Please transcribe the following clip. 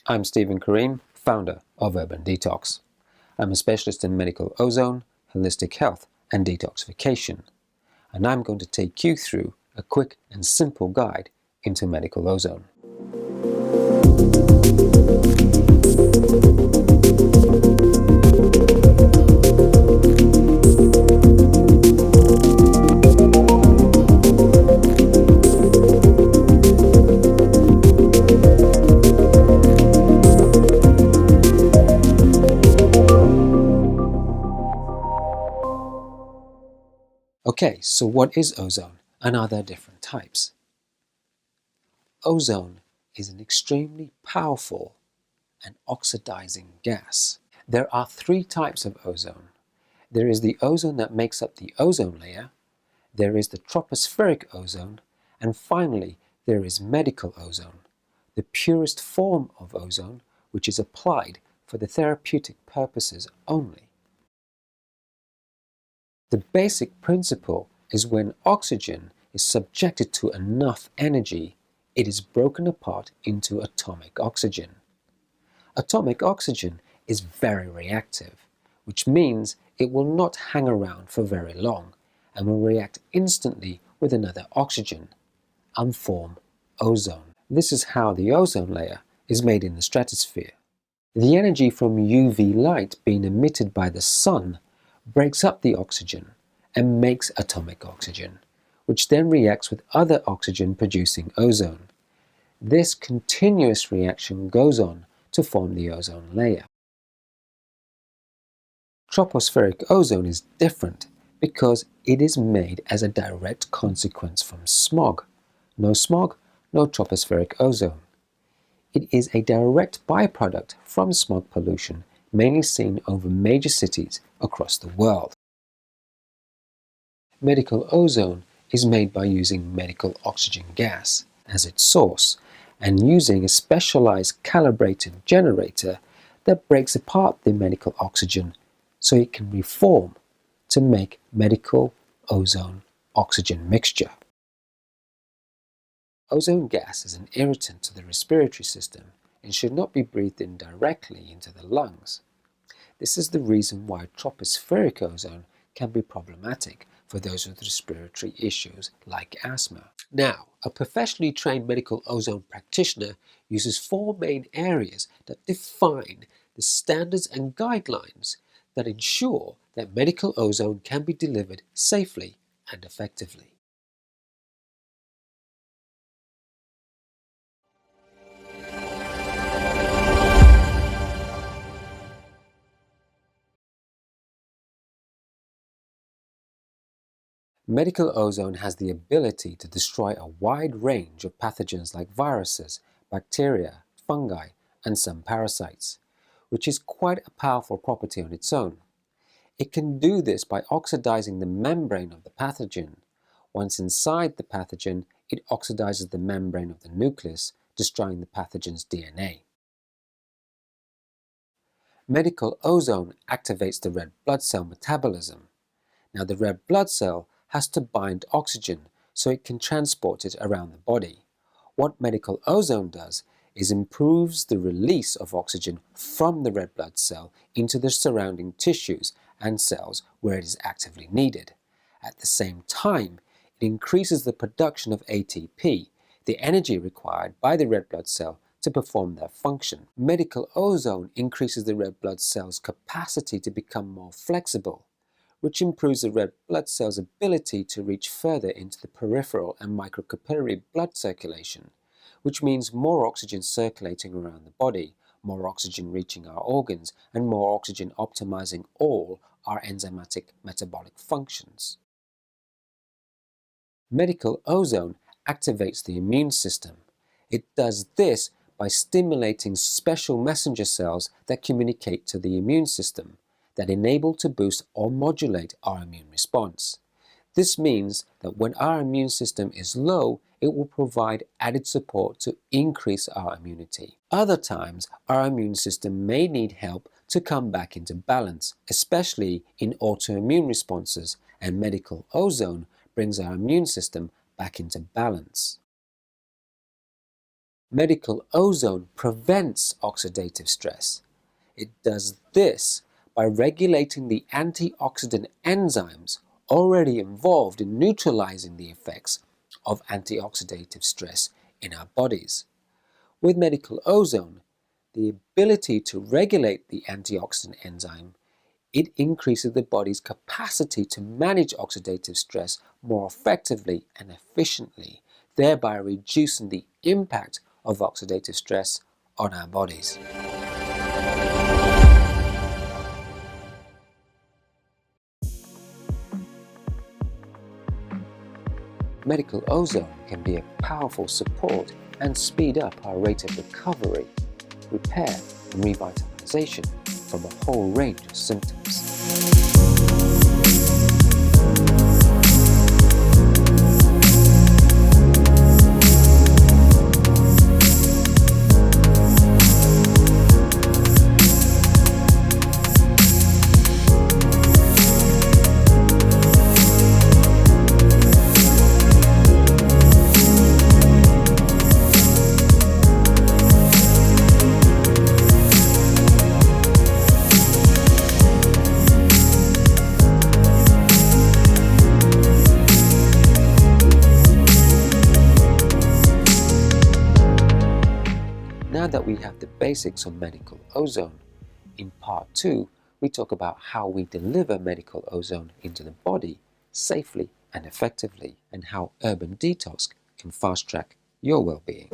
I'm Stephen Kareem, founder of Urban Detox. I'm a specialist in medical ozone, holistic health, and detoxification. And I'm going to take you through a quick and simple guide into medical ozone. Okay, so what is ozone, and are there different types? Ozone is an extremely powerful and oxidizing gas. There are three types of ozone. There is the ozone that makes up the ozone layer, there is the tropospheric ozone, and finally there is medical ozone, the purest form of ozone which is applied for the therapeutic purposes only. The basic principle is when oxygen is subjected to enough energy, it is broken apart into atomic oxygen. Atomic oxygen is very reactive, which means it will not hang around for very long and will react instantly with another oxygen and form ozone. This is how the ozone layer is made in the stratosphere. The energy from UV light being emitted by the sun breaks up the oxygen and makes atomic oxygen, which then reacts with other oxygen producing ozone. This continuous reaction goes on to form the ozone layer. Tropospheric ozone is different because it is made as a direct consequence from smog. No smog, no tropospheric ozone. It is a direct byproduct from smog pollution, mainly seen over major cities across the world. Medical ozone is made by using medical oxygen gas as its source and using a specialized calibrated generator that breaks apart the medical oxygen so it can reform to make medical ozone oxygen mixture. Ozone gas is an irritant to the respiratory system and should not be breathed in directly into the lungs. This is the reason why tropospheric ozone can be problematic for those with respiratory issues like asthma. Now, a professionally trained medical ozone practitioner uses four main areas that define the standards and guidelines that ensure that medical ozone can be delivered safely and effectively. Medical ozone has the ability to destroy a wide range of pathogens like viruses, bacteria, fungi, and some parasites, which is quite a powerful property on its own. It can do this by oxidizing the membrane of the pathogen. Once inside the pathogen, it oxidizes the membrane of the nucleus, destroying the pathogen's DNA. Medical ozone activates the red blood cell metabolism. Now, the red blood cell has to bind oxygen so it can transport it around the body. What medical ozone does is improves the release of oxygen from the red blood cell into the surrounding tissues and cells where it is actively needed. At the same time, it increases the production of ATP, the energy required by the red blood cell to perform their function. Medical ozone increases the red blood cell's capacity to become more flexible, which improves the red blood cell's ability to reach further into the peripheral and microcapillary blood circulation, which means more oxygen circulating around the body, more oxygen reaching our organs, and more oxygen optimizing all our enzymatic metabolic functions. Medical ozone activates the immune system. It does this by stimulating special messenger cells that communicate to the immune system, that enable to boost or modulate our immune response. This means that when our immune system is low, it will provide added support to increase our immunity. Other times, our immune system may need help to come back into balance, especially in autoimmune responses, and medical ozone brings our immune system back into balance. Medical ozone prevents oxidative stress. It does this by regulating the antioxidant enzymes already involved in neutralizing the effects of antioxidative stress in our bodies. With medical ozone, the ability to regulate the antioxidant enzyme, it increases the body's capacity to manage oxidative stress more effectively and efficiently, thereby reducing the impact of oxidative stress on our bodies. Medical ozone can be a powerful support and speed up our rate of recovery, repair, and revitalization from a whole range of symptoms. Now that we have the basics on medical ozone, in part 2 we talk about how we deliver medical ozone into the body safely and effectively, and how Urban Detox can fast track your well-being.